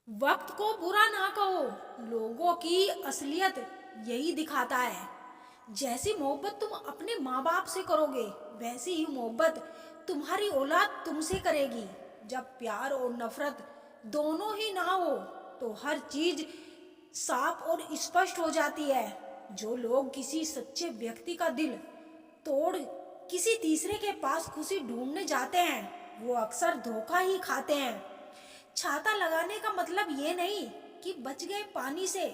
वक्त को बुरा ना कहो। लोगों की असलियत यही दिखाता है। जैसी मोहब्बत तुम अपने माँ बाप से करोगे, वैसी ही मोहब्बत तुम्हारी औलाद तुमसे करेगी। जब प्यार और नफरत दोनों ही ना हो तो हर चीज साफ और स्पष्ट हो जाती है। जो लोग किसी सच्चे व्यक्ति का दिल तोड़ किसी तीसरे के पास खुशी ढूंढने जाते हैं, वो अक्सर धोखा ही खाते हैं। छाता लगाने का मतलब ये नहीं कि बच गए पानी से।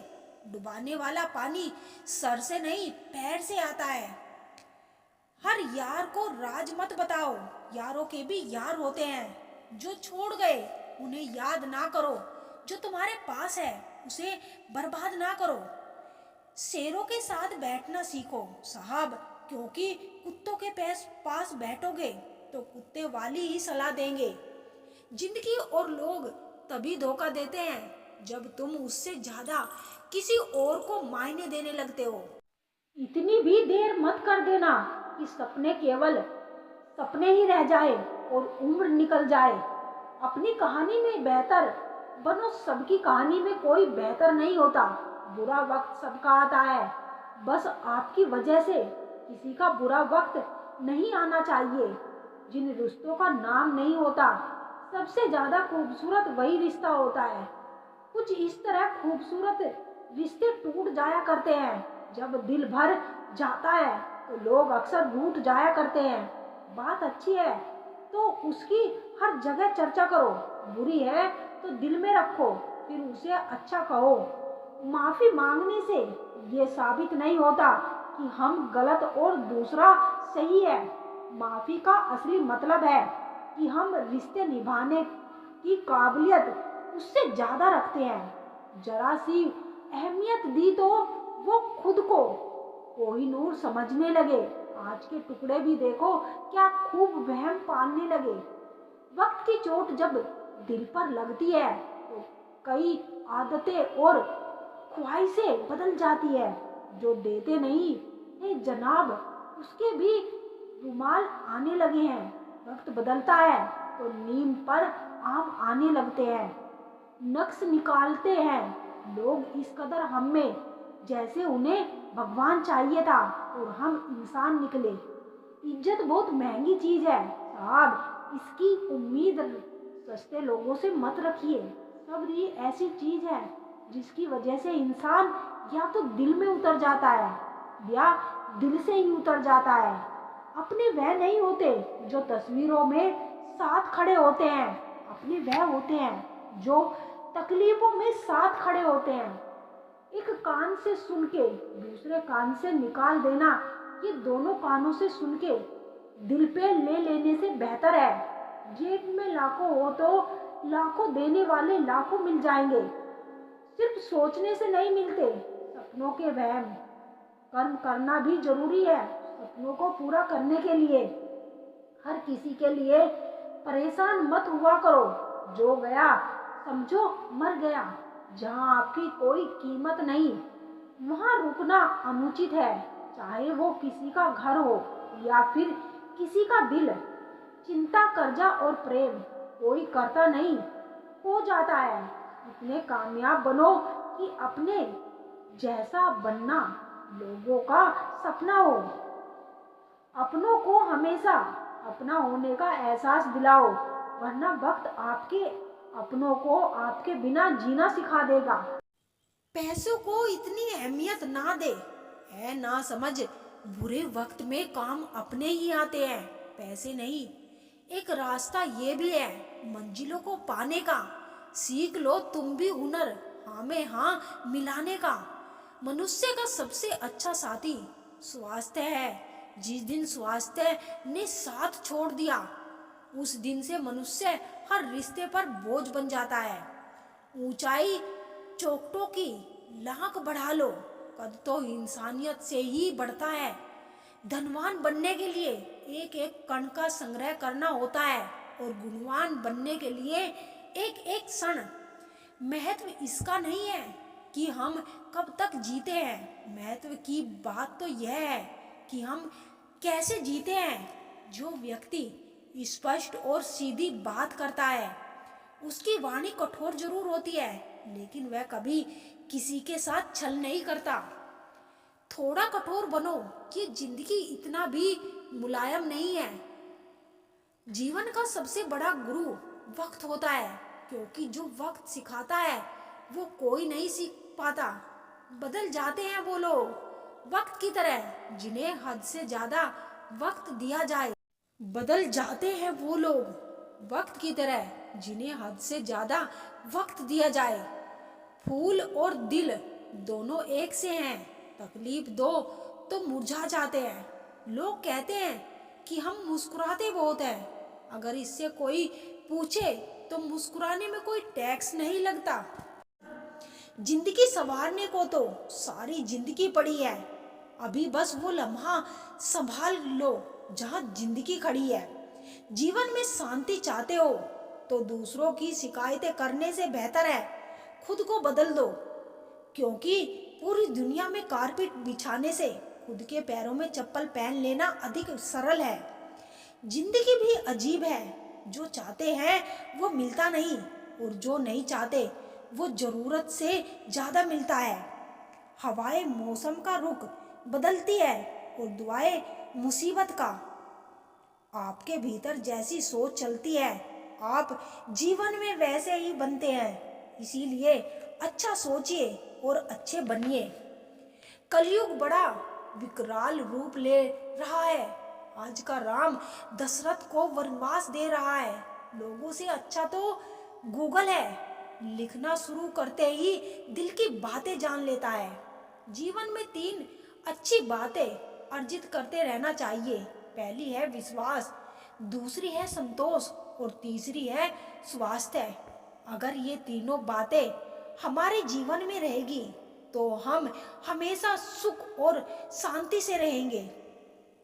डुबाने वाला पानी सर से नहीं, पैर से आता है। हर यार को राज मत बताओ। यारों के भी यार होते हैं जो छोड़ गए, उन्हें याद ना करो। जो तुम्हारे पास है उसे बर्बाद ना करो। शेरों के साथ बैठना सीखो साहब, क्योंकि कुत्तों के पास बैठोगे तो कुत्ते वाली ही सलाह देंगे। जिंदगी और लोग तभी धोखा देते हैं जब तुम उससे ज्यादा किसी और को मायने देने लगते हो। इतनी भी देर मत कर देना कि सपने केवल सपने ही रह जाए और उम्र निकल जाए। अपनी कहानी में बेहतर बनो। सबकी कहानी में कोई बेहतर नहीं होता। बुरा वक्त सबका आता है, बस आपकी वजह से किसी का बुरा वक्त नहीं आना चाहिए। जिन रिश्तों का नाम नहीं होता, सबसे ज्यादा खूबसूरत वही रिश्ता होता है। कुछ इस तरह खूबसूरत रिश्ते टूट जाया करते हैं। जब दिल भर जाता है तो लोग अक्सर रूठ जाया करते हैं। बात अच्छी है तो उसकी हर जगह चर्चा करो, बुरी है तो दिल में रखो, फिर उसे अच्छा कहो। माफी मांगने से ये साबित नहीं होता कि हम गलत और दूसरा सही है। माफी का असली मतलब है कि हम रिश्ते निभाने की काबिलियत उससे ज्यादा रखते हैं। जरा सी अहमियत दी तो वो खुद को कोहिनूर समझने लगे। आज के टुकड़े भी देखो क्या खूब वहम पालने लगे। वक्त की चोट जब दिल पर लगती है तो कई आदतें और ख्वाहिशें बदल जाती है। जो देते नहीं है जनाब, उसके भी रुमाल आने लगे हैं। वक्त बदलता है तो नीम पर आम आने लगते हैं। नक्श निकालते हैं लोग इस कदर हम में, जैसे उन्हें भगवान चाहिए था और हम इंसान निकले। इज्जत बहुत महंगी चीज है साहब, इसकी उम्मीद सस्ते लोगों से मत रखिए। सब्र ही ऐसी चीज है जिसकी वजह से इंसान या तो दिल में उतर जाता है या दिल से ही उतर जाता है। अपने वह नहीं होते जो तस्वीरों में साथ खड़े होते हैं, अपने वह होते हैं जो तकलीफों में साथ खड़े होते हैं। एक कान से सुन के दूसरे कान से निकाल देना, ये दोनों कानों से सुन के दिल पे ले लेने से बेहतर है। जेब में लाखों हो तो लाखों देने वाले लाखों मिल जाएंगे। सिर्फ सोचने से नहीं मिलते सपनों के वहम। कर्म करना भी जरूरी है सपनों को पूरा करने के लिए। हर किसी के लिए परेशान मत हुआ करो। जो गया समझो मर गया। जहाँ आपकी कोई कीमत नहीं, वहाँ रुकना अनुचित है। चाहे वो किसी का घर हो या फिर किसी का दिल। चिंता, कर्जा और प्रेम कोई करता नहीं, हो जाता है। इतने कामयाब बनो कि अपने जैसा बनना लोगों का सपना हो। अपनों को हमेशा अपना होने का एहसास दिलाओ, वरना वक्त आपके अपनों को आपके बिना जीना सिखा देगा। पैसों को इतनी अहमियत ना दे, है ना समझ। बुरे वक्त में काम अपने ही आते हैं, पैसे नहीं। एक रास्ता ये भी है मंजिलों को पाने का। सीख लो तुम भी हुनर हाँ में हाँ मिलाने का। मनुष्य का सबसे अच्छा साथी स्वास्थ्य है। जिस दिन स्वास्थ्य ने साथ छोड़ दिया, उस दिन से मनुष्य हर रिश्ते पर बोझ बन जाता है। ऊंचाई चोटों की लाख बढ़ा लो, कद तो इंसानियत से ही बढ़ता है। धनवान बनने के लिए एक एक कण का संग्रह करना होता है और गुणवान बनने के लिए एक एक क्षण। महत्व इसका नहीं है कि हम कब तक जीते हैं, महत्व की बात तो यह है कि हम कैसे जीते हैं। जो व्यक्ति स्पष्ट और सीधी बात करता है उसकी वाणी कठोर जरूर होती है, लेकिन वह कभी किसी के साथ छल नहीं करता। थोड़ा कठोर बनो कि जिंदगी इतना भी मुलायम नहीं है। जीवन का सबसे बड़ा गुरु वक्त होता है, क्योंकि जो वक्त सिखाता है वो कोई नहीं सीख पाता। बदल जाते हैं वो लोग वक्त की तरह जिन्हें हद से ज्यादा वक्त दिया जाए। बदल जाते हैं वो लोग वक्त की तरह जिन्हें हद से ज्यादा वक्त दिया जाए। फूल और दिल दोनों एक से हैं, तकलीफ दो तो मुरझा जाते हैं। लोग कहते हैं कि हम मुस्कुराते बहुत हैं। अगर इससे कोई पूछे तो मुस्कुराने में कोई टैक्स नहीं लगता। जिंदगी संवारने को तो सारी जिंदगी पड़ी है, अभी बस वो लम्हा संभाल लो जहां जिंदगी खड़ी है। जीवन में शांति चाहते हो तो दूसरों की शिकायतें करने से बेहतर है खुद को बदल दो, क्योंकि पूरी दुनिया में कारपेट बिछाने से खुद के पैरों में चप्पल पहन लेना अधिक सरल है। जिंदगी भी अजीब है, जो चाहते हैं वो मिलता नहीं, और जो नहीं चाहते वो जरूरत से ज्यादा मिलता है। हवाएं मौसम का रुख बदलती है और दुआएं मुसीबत का। आपके भीतर जैसी सोच चलती है आप जीवन में वैसे ही बनते हैं। इसीलिए अच्छा सोचिए और अच्छे बनिए। कलयुग बड़ा विकराल रूप ले रहा है। आज का राम दशरथ को वनवास दे रहा है। लोगों से अच्छा तो गूगल है, लिखना शुरू करते ही दिल की बातें जान लेता है। जीवन में 3 अच्छी बातें अर्जित करते रहना चाहिए। पहली है विश्वास, दूसरी है संतोष और तीसरी है स्वास्थ्य। अगर ये तीनों बातें हमारे जीवन में रहेगी तो हम हमेशा सुख और शांति से रहेंगे।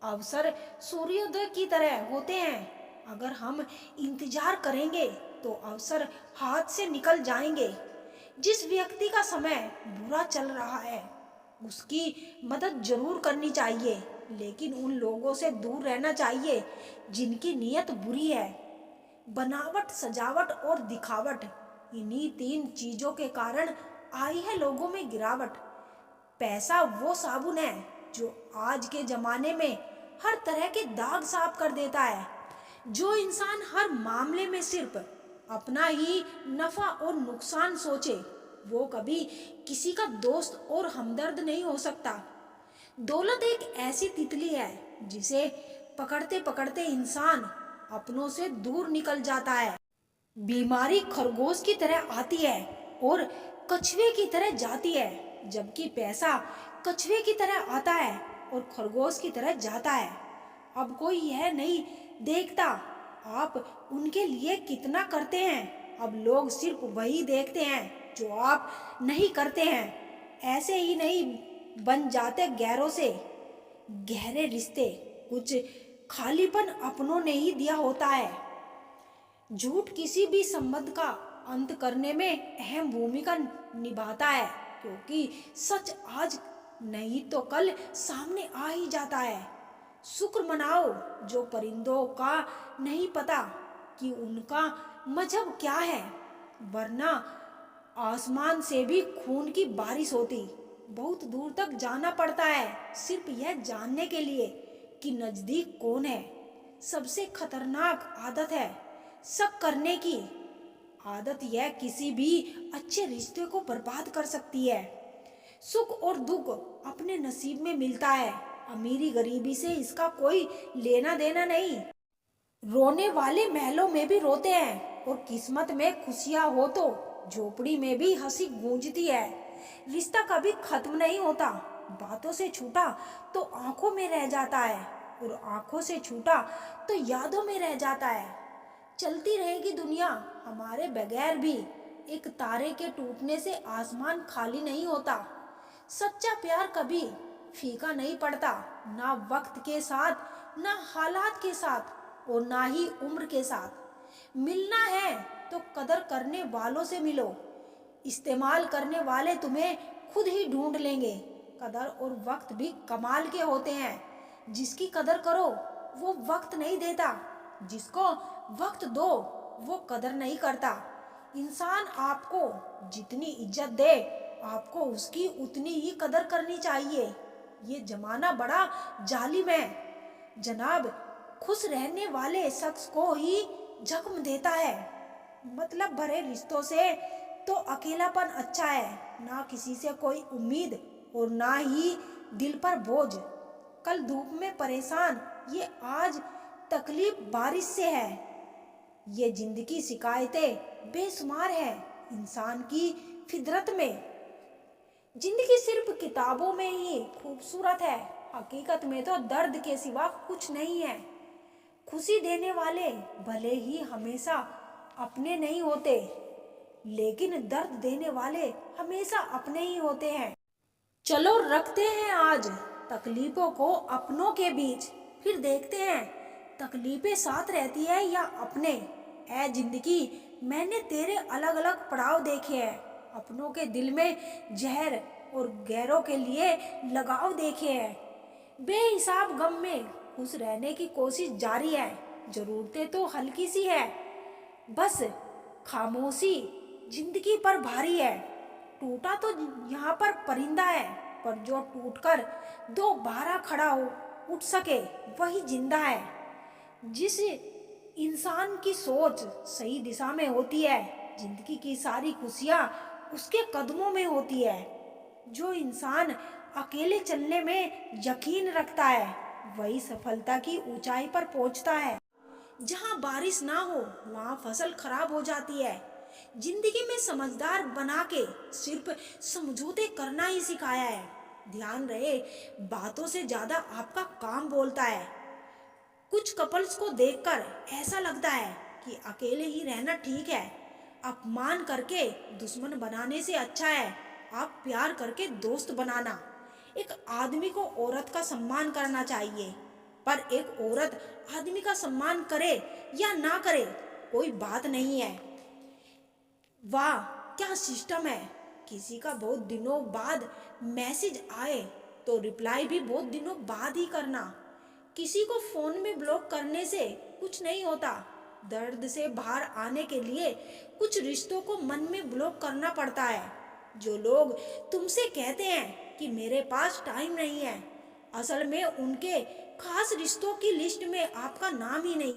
अवसर सूर्योदय की तरह होते हैं, अगर हम इंतजार करेंगे तो अवसर हाथ से निकल जाएंगे। जिस व्यक्ति का समय बुरा चल रहा है उसकी मदद जरूर करनी चाहिए, लेकिन उन लोगों से दूर रहना चाहिए जिनकी नीयत बुरी है। बनावट, सजावट और दिखावट, इन्हीं 3 चीजों के कारण आई है लोगों में गिरावट। पैसा वो साबुन है जो आज के जमाने में हर तरह के दाग साफ कर देता है। जो इंसान हर मामले में सिर्फ अपना ही नफा और नुकसान सोचे वो कभी किसी का दोस्त और हमदर्द नहीं हो सकता। दौलत एक ऐसी तितली है जिसे पकड़ते पकड़ते इंसान अपनों से दूर निकल जाता है। बीमारी खरगोश की तरह आती है और कछुए की तरह जाती है, जबकि पैसा कछुए की तरह आता है और खरगोश की तरह जाता है। अब कोई यह नहीं देखता आप उनके लिए कितना करते हैं, अब लोग सिर्फ वही देखते हैं जो आप नहीं करते हैं। ऐसे ही नहीं बन जाते गैरों से गहरे रिश्ते, कुछ खालीपन अपनों ने ही दिया होता है। झूठ किसी भी संबंध का अंत करने में अहम भूमिका निभाता है, क्योंकि सच आज नहीं तो कल सामने आ ही जाता है। शुक्र मनाओ जो परिंदों का नहीं पता कि उनका मजहब क्या है, वरना आसमान से भी खून की बारिश होती। बहुत दूर तक जाना पड़ता है सिर्फ यह जानने के लिए कि नजदीक कौन है। सबसे खतरनाक आदत है शक करने की आदत, यह किसी भी अच्छे रिश्ते को बर्बाद कर सकती है। सुख और दुख अपने नसीब में मिलता है, अमीरी गरीबी से इसका कोई लेना देना नहीं। रोने वाले महलों में भी रोते हैं और किस्मत में खुशियां हो तो झोपड़ी में भी हंसी गूंजती है। रिश्ता कभी खत्म नहीं होता, बातों से छूटा तो आंखों में रह जाता है और आंखों से छूटा तो यादों में रह जाता है। चलती रहेगी दुनिया हमारे बगैर भी, एक तारे के टूटने से आसमान खाली नहीं होता। सच्चा प्यार कभी फीका नहीं पड़ता, ना वक्त के साथ, ना हालात के साथ और ना ही उम्र के साथ। मिलना है तो कदर करने वालों से मिलो, इस्तेमाल करने वाले तुम्हें खुद ही ढूंढ लेंगे। कदर और वक्त भी कमाल के होते हैं, जिसकी कदर करो वो वक्त नहीं देता, जिसको वक्त दो वो कदर नहीं करता। इंसान आपको जितनी इज्जत दे, आपको उसकी उतनी ही कदर करनी चाहिए। ये जमाना बड़ा जालिम है जनाब। खुश रहने वाले शख्स को ही जख्म देता है। मतलब भरे रिश्तों से तो अकेलापन अच्छा है, ना किसी से कोई उम्मीद और ना ही दिल पर बोझ। कल धूप में परेशान, ये आज तकलीफ बारिश से है। ये जिंदगी शिकायतें बेशुमार है इंसान की फितरत में। जिंदगी सिर्फ किताबों में ही खूबसूरत है, हकीकत में तो दर्द के सिवा कुछ नहीं है। खुशी देने वाले भले ही हमेशा अपने नहीं होते, लेकिन दर्द देने वाले हमेशा अपने ही होते हैं। चलो रखते हैं आज तकलीफों को अपनों के बीच, फिर देखते हैं तकलीफें साथ रहती है या अपने। ऐ जिंदगी, मैंने तेरे अलग अलग पड़ाव देखे हैं, अपनों के दिल में जहर और गैरों के लिए लगाव देखे हैं। बेहिसाब गम में खुश रहने की कोशिश जारी है, जरूरतें तो हल्की सी है, बस खामोशी जिंदगी पर भारी है। टूटा तो यहाँ पर परिंदा है, पर जो टूटकर दोबारा खड़ा हो उठ सके वही जिंदा है। जिस इंसान की सोच सही दिशा में होती है, जिंदगी की सारी खुशियाँ उसके कदमों में होती है। जो इंसान अकेले चलने में यकीन रखता है, वही सफलता की ऊंचाई पर पहुंचता है। जहाँ बारिश ना हो वहाँ फसल खराब हो जाती है। जिंदगी में समझदार बना के सिर्फ समझौते करना ही सिखाया है। ध्यान रहे, बातों से ज्यादा आपका काम बोलता है। कुछ कपल्स को देखकर ऐसा लगता है कि अकेले ही रहना ठीक है। अपमान करके दुश्मन बनाने से अच्छा है आप प्यार करके दोस्त बनाना। एक आदमी को औरत का सम्मान करना चाहिए, पर एक औरत आदमी का सम्मान करे या ना करे कोई बात नहीं है। वाह क्या सिस्टम है। किसी का बहुत दिनों बाद मैसेज आए तो रिप्लाई भी बहुत दिनों बाद ही करना। किसी को फोन में ब्लॉक करने से कुछ नहीं होता। दर्द से बाहर आने के लिए कुछ रिश्तों को मन में ब्लॉक करना पड़ता है। जो लोग तुमसे कहते हैं कि मेरे पास टाइम नहीं है, असल में उनके खास रिश्तों की लिस्ट में आपका नाम ही नहीं।